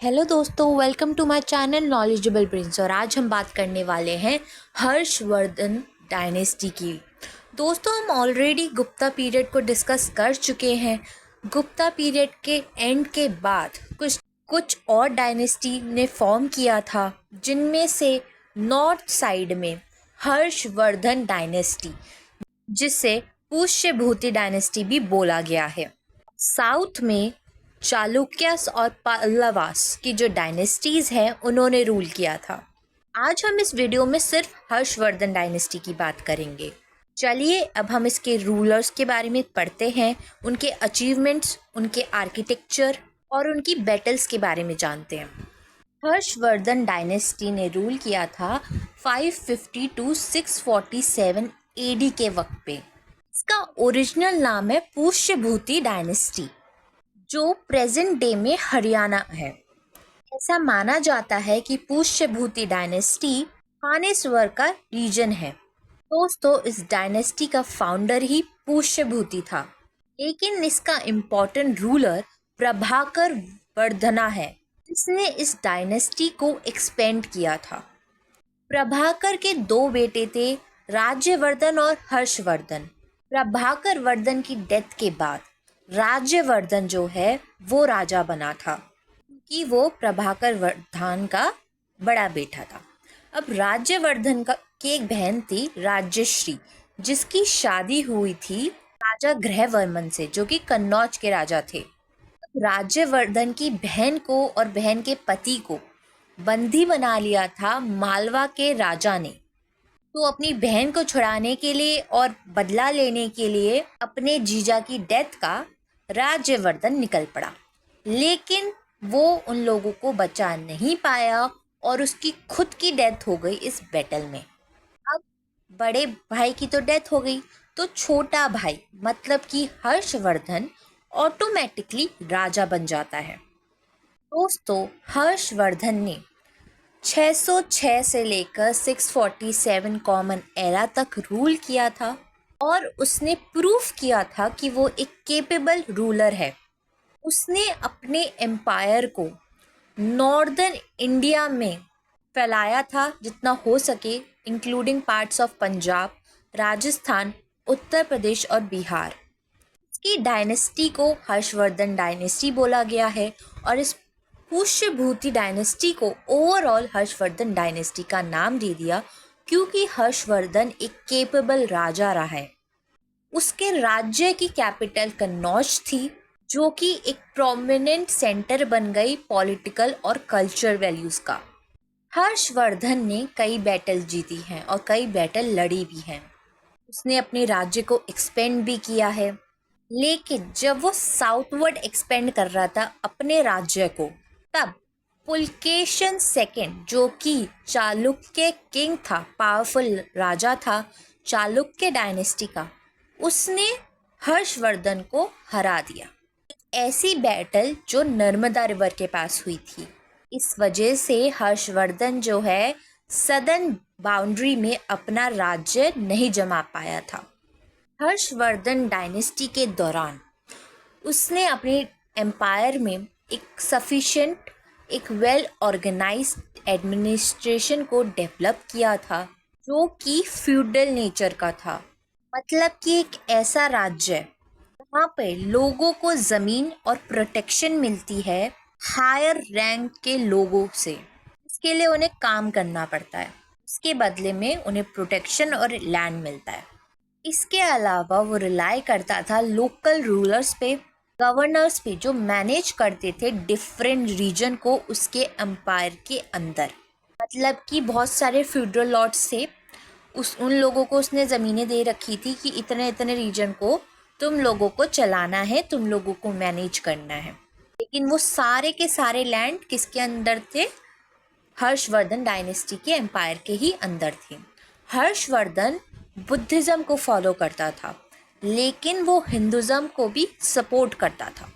Hello दोस्तों, welcome to my channel knowledgeable brains. और आज हम बात करने वाले हैं हर्षवर्धन डायनेस्टी की। दोस्तों, हम ऑलरेडी गुप्ता पीरियड को डिस्कस कर चुके हैं। गुप्ता पीरियड के एंड के बाद कुछ कुछ और डायनेस्टी ने फॉर्म किया था, जिनमें से नॉर्थ साइड में हर्षवर्धन डायनेस्टी, जिसे पुष्यभूति डायनेस्टी भी बोला गया है। साउथ में चालुक्यस और पल्लवास की जो डायनेस्टीज हैं उन्होंने रूल किया था। आज हम इस वीडियो में सिर्फ हर्षवर्धन डायनेस्टी की बात करेंगे। चलिए अब हम इसके रूलर्स के बारे में पढ़ते हैं, उनके अचीवमेंट्स, उनके आर्किटेक्चर और उनकी बैटल्स के बारे में जानते हैं। हर्षवर्धन डायनेस्टी ने रूल किया था 550 टू 647 एडी के वक्त पे। इसका ओरिजिनल नाम है पुष्यभूति डायनेस्टी, जो प्रेजेंट डे में हरियाणा है। ऐसा माना जाता है कि पुष्यभूति डायनेस्टी थानेश्वर का रीजन है। दोस्तों, इस डायनेस्टी का फाउंडर ही पुष्यभूति था, लेकिन इसका इम्पोर्टेंट रूलर प्रभाकर वर्धना है, जिसने इस डायनेस्टी को एक्सपेंड किया था। प्रभाकर के दो बेटे थे, राज्यवर्धन और हर्षवर्धन। प्रभाकर वर्धन की डेथ के बाद राज्यवर्धन जो है वो राजा बना था, क्योंकि वो प्रभाकर वर्धन का बड़ा बेटा था। अब राज्यवर्धन का की एक बहन थी राज्यश्री, जिसकी शादी हुई थी राजा गृहवर्मन से, जो कि कन्नौज के राजा थे। राज्यवर्धन की बहन को और बहन के पति को बंदी बना लिया था मालवा के राजा ने। तो अपनी बहन को छुड़ाने के लिए और बदला लेने के लिए अपने जीजा की डेथ का राज्यवर्धन निकल पड़ा, लेकिन वो उन लोगों को बचा नहीं पाया और उसकी खुद की डेथ हो गई इस बैटल में। अब बड़े भाई की तो डेथ हो गई, तो छोटा भाई मतलब कि हर्षवर्धन ऑटोमेटिकली राजा बन जाता है। दोस्तों, हर्षवर्धन ने 606 से लेकर 647 कॉमन एरा तक रूल किया था और उसने प्रूफ किया था कि वो एक केपेबल रूलर है। उसने अपने एम्पायर को नॉर्दर्न इंडिया में फैलाया था जितना हो सके, including parts of Punjab, Rajasthan, Uttar Pradesh और बिहार। इसकी डायनेस्टी को हर्षवर्धन डायनेस्टी बोला गया है और इस पुष्यभूति डायनेस्टी को ओवरऑल हर्षवर्धन डायनेस्टी का नाम दे दिया, क्योंकि हर्षवर्धन एक केपेबल राजा रहा है। उसके राज्य की कैपिटल कन्नौज थी, जो कि एक प्रोमिनेंट सेंटर बन गई पॉलिटिकल और कल्चर वैल्यूज का। हर्षवर्धन ने कई बैटल जीती हैं और कई बैटल लड़ी भी हैं। उसने अपने राज्य को एक्सपेंड भी किया है, लेकिन जब वो साउथवर्ड एक्सपेंड कर रहा था अपने राज्य को, तब पुलकेशन सेकंड, जो कि चालुक्य किंग था, पावरफुल राजा था चालुक्य डायनेस्टी का, उसने हर्षवर्धन को हरा दिया। ऐसी बैटल जो नर्मदा रिवर के पास हुई थी। इस वजह से हर्षवर्धन जो है सदर्न बाउंड्री में अपना राज्य नहीं जमा पाया था। हर्षवर्धन डायनेस्टी के दौरान उसने अपने एम्पायर में एक वेल ऑर्गेनाइज्ड एडमिनिस्ट्रेशन को डेवलप किया था, जो कि फ्यूडल नेचर का था। मतलब कि एक ऐसा राज्य जहाँ पे लोगों को ज़मीन और प्रोटेक्शन मिलती है हायर रैंक के लोगों से। इसके लिए उन्हें काम करना पड़ता है, इसके बदले में उन्हें प्रोटेक्शन और लैंड मिलता है। इसके अलावा वो रिलाई करता था लोकल रूलर्स पे, गवर्नर्स पे, जो मैनेज करते थे डिफरेंट रीजन को उसके एम्पायर के अंदर। मतलब कि बहुत सारे फ्यूडरल लॉर्ड्स थे, उन लोगों को उसने ज़मीनें दे रखी थी कि इतने इतने रीजन को तुम लोगों को चलाना है, तुम लोगों को मैनेज करना है। लेकिन वो सारे के सारे लैंड किसके अंदर थे? हर्षवर्धन डायनेस्टी के एम्पायर के ही अंदर थे। हर्षवर्धन बुद्धिज़्म को फॉलो करता था, लेकिन वो हिंदुज़्म को भी सपोर्ट करता था।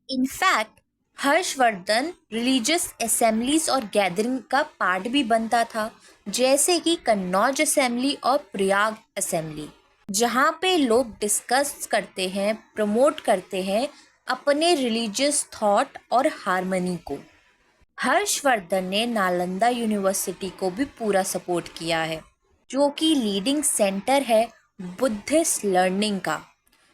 इनफैक्ट हर्षवर्धन रिलीजियस असेंबलीज और गैदरिंग का पार्ट भी बनता था, जैसे कि कन्नौज असेंबली और प्रयाग असेंबली, जहाँ पे लोग डिस्कस करते हैं, प्रमोट करते हैं अपने रिलीजियस थॉट और हार्मनी को। हर्षवर्धन ने नालंदा यूनिवर्सिटी को भी पूरा सपोर्ट किया है, जो कि लीडिंग सेंटर है बुद्धिस्ट लर्निंग का,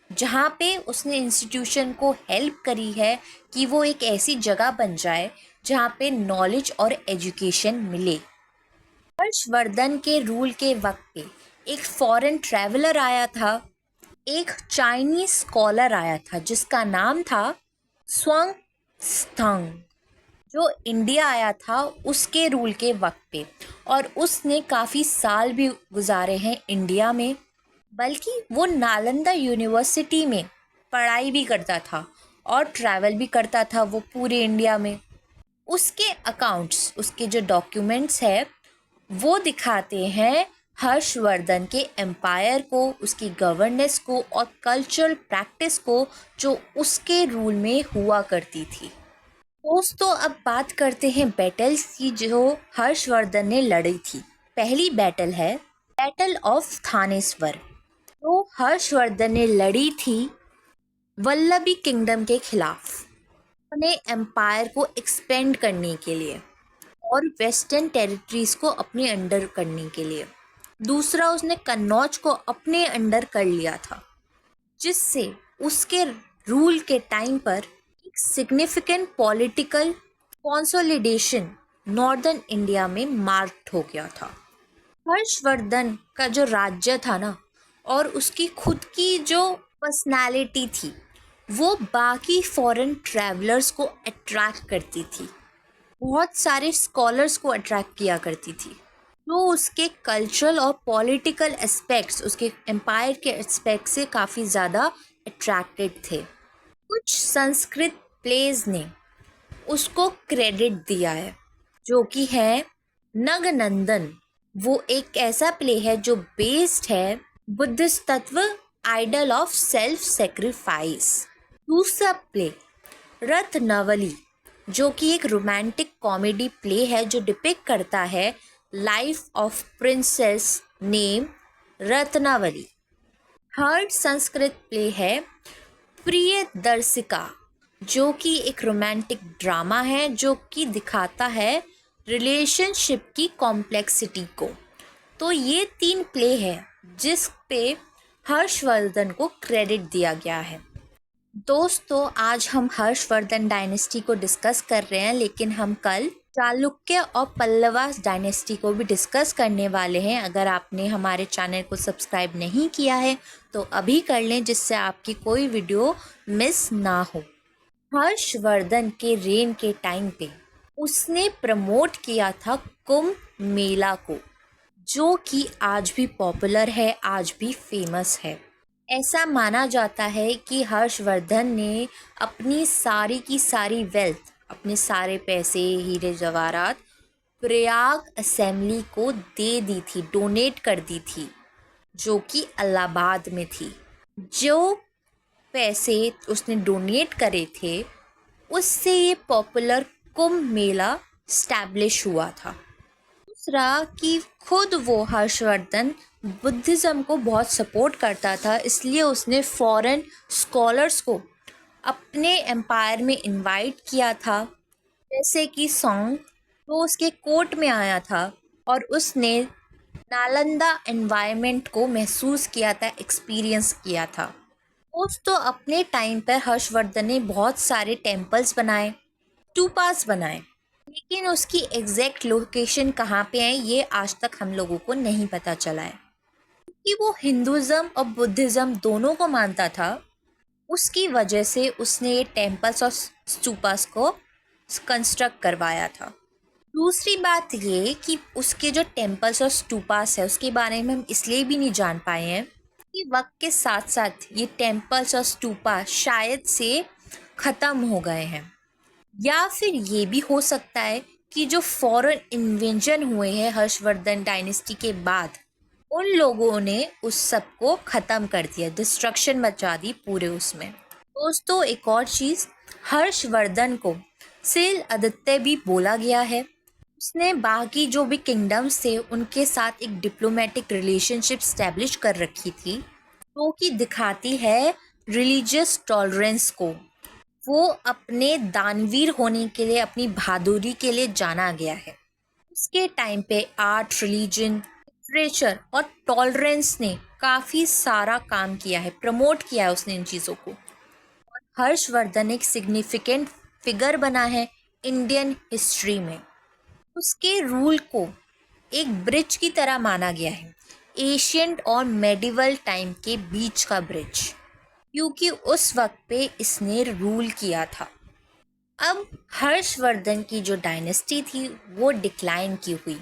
जहाँ पे उसने इंस्टीट्यूशन को हेल्प करी है कि वो एक ऐसी जगह बन जाए जहाँ पे नॉलेज और एजुकेशन मिले। हर्षवर्धन के रूल के वक्त पे एक फॉरेन ट्रैवलर आया था, एक चाइनीज स्कॉलर आया था जिसका नाम था स्वांग स्थांग, जो इंडिया आया था उसके रूल के वक्त पे, और उसने काफ़ी साल भी गुजारे हैं इंडिया में, बल्कि वो नालंदा यूनिवर्सिटी में पढ़ाई भी करता था और ट्रैवल भी करता था वो पूरे इंडिया में। उसके अकाउंट्स, उसके जो डॉक्यूमेंट्स है वो दिखाते हैं हर्षवर्धन के एम्पायर को, उसकी गवर्नेंस को और कल्चरल प्रैक्टिस को जो उसके रूल में हुआ करती थी। दोस्तों, अब बात करते हैं बैटल्स की जो हर्षवर्धन ने लड़ी थी। पहली बैटल है बैटल ऑफ थानेश्वर, जो हर्षवर्धन ने लड़ी थी वल्लभी किंगडम के खिलाफ, अपने एम्पायर को एक्सपेंड करने के लिए और वेस्टर्न टेरिटरीज को अपने अंडर करने के लिए। दूसरा, उसने कन्नौज को अपने अंडर कर लिया था, जिससे उसके रूल के टाइम पर एक significant political consolidation northern India में मार्क्ड हो गया था। हर्षवर्धन का जो राज्य था ना, और उसकी खुद की जो पर्सनालिटी थी, वो बाकी फॉरेन ट्रैवलर्स को अट्रैक्ट करती थी, बहुत सारे स्कॉलर्स को अट्रैक्ट किया करती थी, जो उसके कल्चरल और पॉलिटिकल एस्पेक्ट्स, उसके एम्पायर के एस्पेक्ट से काफ़ी ज़्यादा अट्रैक्टेड थे। कुछ संस्कृत प्लेज ने उसको क्रेडिट दिया है, जो कि है नगनंदन। वो एक ऐसा प्ले है जो बेस्ड है बुद्धिस्ट तत्व आइडल ऑफ सेल्फ सेक्रीफाइस। दूसरा प्ले रत्नवली, जो कि एक रोमांटिक कॉमेडी प्ले है जो डिपिक्ट करता है life of princess name Ratnavali. Third Sanskrit play है प्रियदर्शिका, जो कि एक रोमांटिक ड्रामा है जो कि दिखाता है रिलेशनशिप की कॉम्प्लेक्सिटी को। तो ये 3 प्ले है जिस पे हर्षवर्धन को क्रेडिट दिया गया है। दोस्तों, आज हम हर्षवर्धन डायनेस्टी को डिस्कस कर रहे हैं, लेकिन हम कल चालुक्य और पल्लवास डायनेस्टी को भी डिस्कस करने वाले हैं। अगर आपने हमारे चैनल को सब्सक्राइब नहीं किया है तो अभी कर लें, जिससे आपकी कोई वीडियो मिस ना हो। हर्षवर्धन के रेन के टाइम पे उसने प्रमोट किया था कुंभ मेला को, जो कि आज भी पॉपुलर है, आज भी फेमस है। ऐसा माना जाता है कि हर्षवर्धन ने अपनी सारी की सारी वेल्थ, अपने सारे पैसे, हीरे जवाहरात प्रयाग असेंबली को दे दी थी, डोनेट कर दी थी, जो कि इलाहाबाद में थी। जो पैसे उसने डोनेट करे थे उससे ये पॉपुलर कुंभ मेला स्टैब्लिश हुआ था। दूसरा कि खुद वो हर्षवर्धन बुद्धिज़्म को बहुत सपोर्ट करता था, इसलिए उसने फॉरेन स्कॉलर्स को अपने एम्पायर में इनवाइट किया था, जैसे कि सॉन्ग, तो उसके कोर्ट में आया था और उसने नालंदा एनवायरनमेंट को महसूस किया था, एक्सपीरियंस किया था। दोस्तों, अपने टाइम पर हर्षवर्धन ने बहुत सारे टेम्पल्स बनाए, स्टूपास बनाए, लेकिन उसकी एग्जैक्ट लोकेशन कहाँ पे है ये आज तक हम लोगों को नहीं पता चला है। कि वो हिंदुज़्म और बुद्धिज़्म दोनों को मानता था, उसकी वजह से उसने ये टेम्पल्स और स्तूपास को कंस्ट्रक्ट करवाया था। दूसरी बात ये कि उसके जो टेम्पल्स और स्तूपास है उसके बारे में हम इसलिए भी नहीं जान पाए हैं कि वक्त के साथ साथ ये टेम्पल्स और स्तूपा शायद से ख़त्म हो गए हैं, या फिर ये भी हो सकता है कि जो फॉरेन इन्वेंशन हुए हैं हर्षवर्धन डायनेस्टी के बाद, उन लोगों ने उस सब को ख़त्म कर दिया, डिस्ट्रक्शन मचा दी पूरे उसमें। दोस्तों, एक और चीज़, हर्षवर्धन को सेल आदित्य भी बोला गया है। उसने बाकी जो भी किंगडम्स थे उनके साथ एक डिप्लोमेटिक रिलेशनशिप स्टैब्लिश कर रखी थी, जो कि दिखाती है रिलीजियस टॉलरेंस को। वो अपने दानवीर होने के लिए, अपनी बहादुरी के लिए जाना गया है। उसके टाइम पे आर्ट, रिलीजन, लिटरेचर और टॉलरेंस ने काफ़ी सारा काम किया है, प्रमोट किया है उसने इन चीज़ों को। हर्षवर्धन एक सिग्निफिकेंट फिगर बना है इंडियन हिस्ट्री में। उसके रूल को एक ब्रिज की तरह माना गया है, एशियंट और मेडिवल टाइम के बीच का ब्रिज, क्योंकि उस वक्त पे इसने रूल किया था। अब हर्षवर्धन की जो डायनेस्टी थी वो डिक्लाइन की हुई।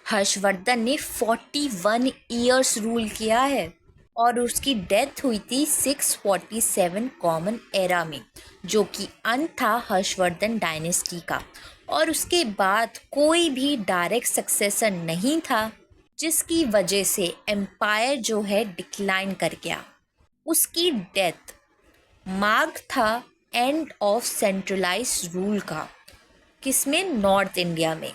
हर्षवर्धन ने 41 ईयर्स रूल किया है और उसकी डेथ हुई थी 647 कॉमन एरा में, जो कि अंत था हर्षवर्धन डायनेस्टी का। और उसके बाद कोई भी डायरेक्ट सक्सेसर नहीं था, जिसकी वजह से एम्पायर जो है डिक्लाइन कर गया। उसकी डेथ मार्क था एंड ऑफ सेंट्रलाइज्ड रूल का, किसमें, नॉर्थ इंडिया में।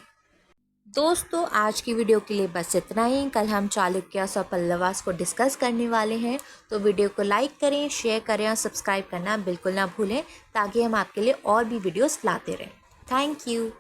दोस्तों आज की वीडियो के लिए बस इतना ही। कल हम चालुक्यास और पल्लवास को डिस्कस करने वाले हैं, तो वीडियो को लाइक करें, शेयर करें और सब्सक्राइब करना बिल्कुल ना भूलें, ताकि हम आपके लिए और भी वीडियोस लाते रहें। Thank you.